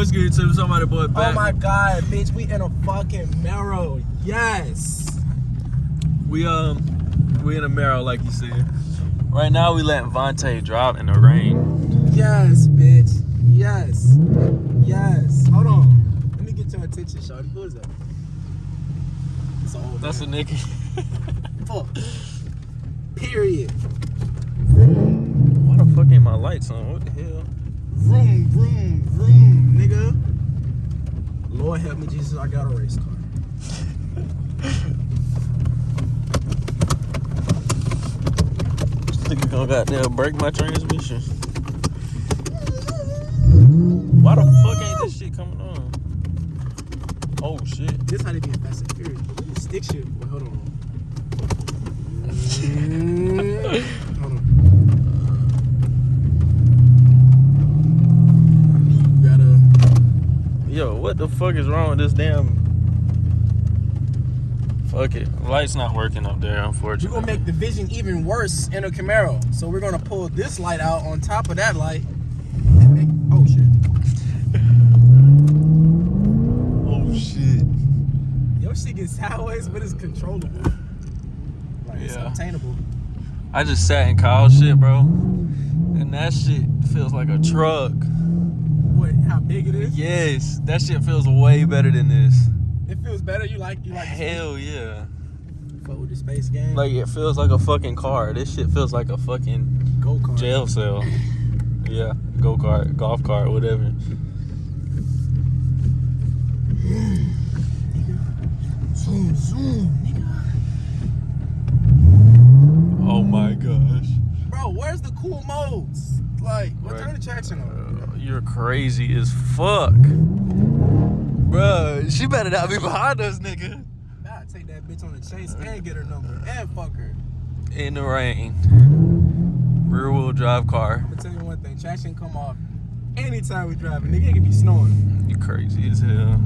What's good to somebody boy back? Oh my god, bitch, we in a fucking Camaro. Yes. We in a Camaro like you said. Right now we letting Vonte drive in the rain. Yes, bitch. Yes. Yes. Hold on. Let me get your attention, shawty. Who is that? It's an old That's man. a nigga. Fuck. Period. Why the fuck ain't my lights on? What the hell? Vroom, vroom, vroom, nigga. Lord help me, Jesus, I got a race car. This nigga gonna goddamn break my transmission. Why the fuck ain't this shit coming on? Oh shit. This how they be in Fast and Furious. But look at stick shit. Wait, hold on. Hold on. You gotta. Yo, what the fuck is wrong with this damn? Fuck it. Light's not working up there, unfortunately. We're gonna make the vision even worse in a Camaro. So we're gonna pull this light out on top of that light and make. Oh shit. Oh shit. Your shit gets sideways, but it's controllable. Like it's Yeah. obtainable. I just sat in Kyle's shit, bro. And that shit feels like a truck. What? How big it is? Yes, that shit feels way better than this. It feels better. You like Hell yeah. fuck with the space game. Like it feels like a fucking car. This shit feels like a fucking go kart. jail cell. Yeah, go-kart, golf cart, whatever. Zoom, zoom, nigga. Oh my gosh. Bro, where's the cool modes? Like, what turn the traction on? You're crazy as fuck. Bruh, she better not be behind us, nigga. Nah, take that bitch on the chase and get her number and fuck her. In the rain. Rear wheel drive car. I'm gonna tell you one thing, traction come off anytime we drive. Nigga, it can be snowing. You crazy as hell.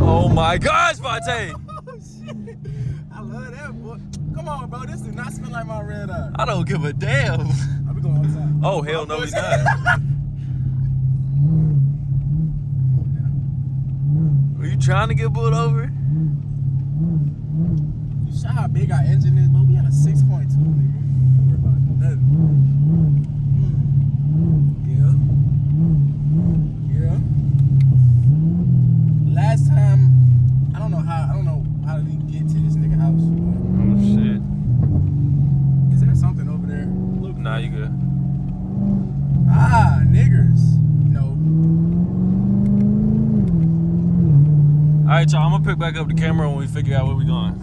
Oh my gosh, Vonte! Oh shit. I love that, boy. Come on, bro. This do not smell like my red eye. I don't give a damn. I'll be going outside. Oh, hell no, he's not. Are you trying to get pulled over? You saw how big our engine is, but we had a 6.2, nigga. Don't worry about nothing. Yeah. Last time, I don't know how did we get to this nigga house. Oh shit. Is there something over there? Look. Nah, you good. Ah, niggers. No. Alright, y'all, I'm gonna pick back up the camera when we figure out where we going.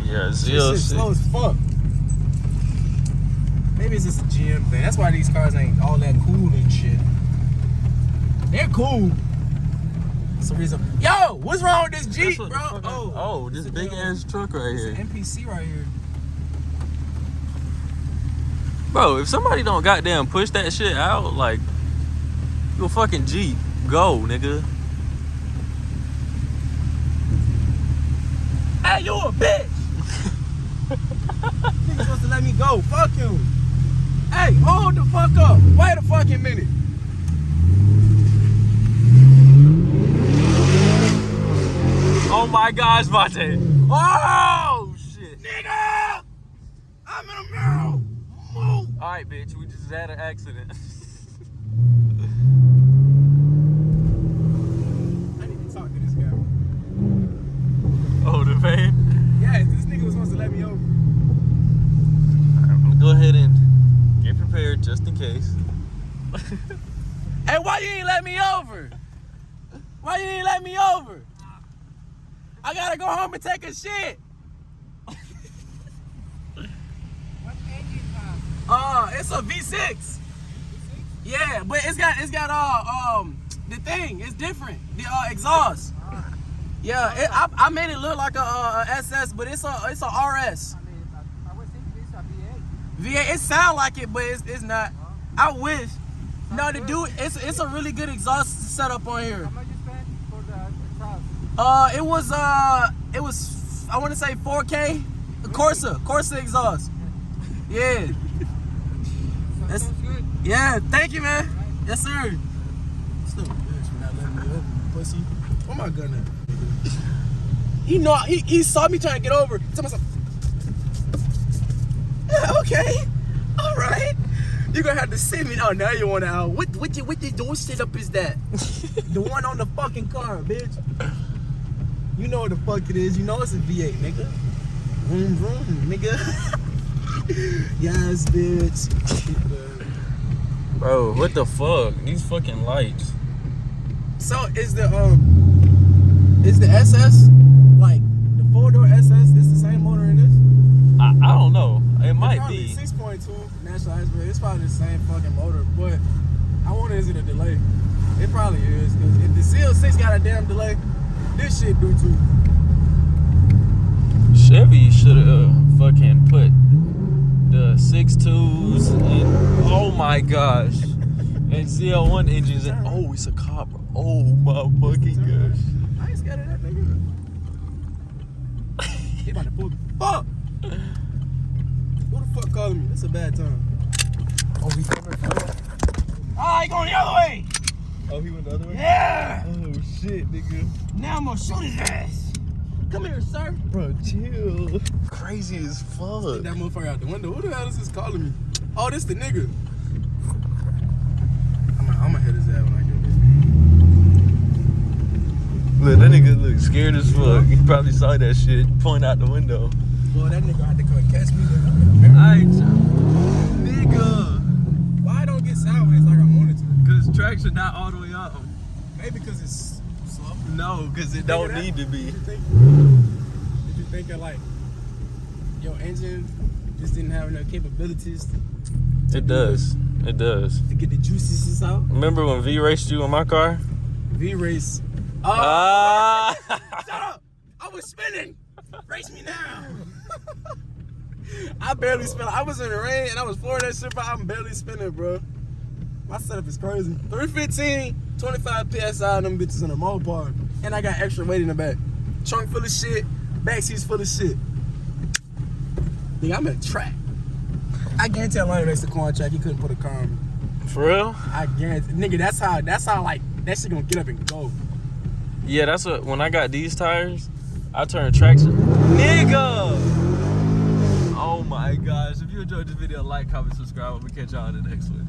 Yeah, This shit slow as fuck. Maybe it's just a GM thing. That's why these cars ain't all that cool and shit. They're cool. That's the reason. Yo, what's wrong with this Jeep, bro? Oh, this big ass truck right It's here. an NPC right here. Bro, if somebody don't goddamn push that shit out, like, you a fucking Jeep. Go, nigga. Hey, you a bitch! Nigga supposed to let me go. Fuck you. Hey, hold the fuck up. Wait a fucking minute. Oh my gosh, Vonte. Oh, shit. Nigga! I'm in a mirror. Move. Alright, bitch, we just had an accident. I need to talk to this guy. Oh, the van? Yeah, this nigga was supposed to let me over. Alright, I'm gonna go ahead and get prepared just in case. Hey, why you ain't let me over? Why you ain't let me over? I gotta go home and take a shit. What engine It's a V6. Yeah, but it's got the thing. It's different. The exhaust. Yeah, I made it look like a SS, but it's a RS. I was thinking this is a V8. V8. It sound like it, but it's not. I wish. No, the dude, it's a really good exhaust setup on here. How much you spent for the exhaust? It was I want to say 4K. Corsa exhaust. Yeah. So That's sounds good. yeah. Thank you, man. Yes, sir. Still a bitch for not letting me over, you pussy. Where my gun at? He know he saw me trying to get over. Tell myself, yeah, okay, all right. You're gonna have to send me. Oh, now you want to out. What the door sit up is that? The one on the fucking car, bitch. You know what the fuck it is. You know it's a V8, nigga. Vroom vroom, nigga. Yes, bitch. Bro, what the fuck? These fucking lights. So is the SS like the 4-door SS? It's the same motor in this? I don't know. It might be. 6.2 natural aspirated. It's probably the same fucking motor, but I wonder is it a delay? It probably is, because if the CL6 got a damn delay, this shit do too. Chevy should have fucking put the 6.2s and oh my gosh, and ZL1 engines and oh, it's a cop. Oh my fucking gosh. I ain't scared of that nigga. He about to pull the fuck. Who the fuck calling me? It's a bad time. Oh, he coming from. Ah, he going the other way. Oh, he went the other way? Yeah. Oh shit, nigga. Now I'm gonna shoot his ass. Come here, sir. Bro, chill. Crazy as fuck. Get that motherfucker out the window. Who the hell is this calling me? Oh, this the nigga. I'm gonna hit his ass when I get this. Look, that nigga look scared as fuck. He probably saw that shit point out the window. Boy, that nigga had to come catch me. Alright, nigga. Why I don't get sideways like I wanted to? Cause traction not all the way up. Maybe because it's slow. No, cause it don't need to be. Did you think that like your engine just didn't have enough capabilities? It does. It does. To get the juices out? Remember when V raced you in my car? V-race. Ah! Shut up! I was spinning! Race me now! I barely spin. I was in the rain and I was flooring that shit, but I'm barely spinning, bro. My setup is crazy. 315, 25 PSI, them bitches in the Mopar. And I got extra weight in the back. Trunk full of shit, back seats full of shit. Nigga, I'm in a track. I guarantee Atlanta makes the corner track, he couldn't put a car on me. For real? I guarantee. Nigga, that's how like, that shit gonna get up and go. Yeah, that's what, when I got these tires, I turned traction. Nigga! Oh my gosh. If you enjoyed this video, like, comment, subscribe. We'll catch y'all in the next one.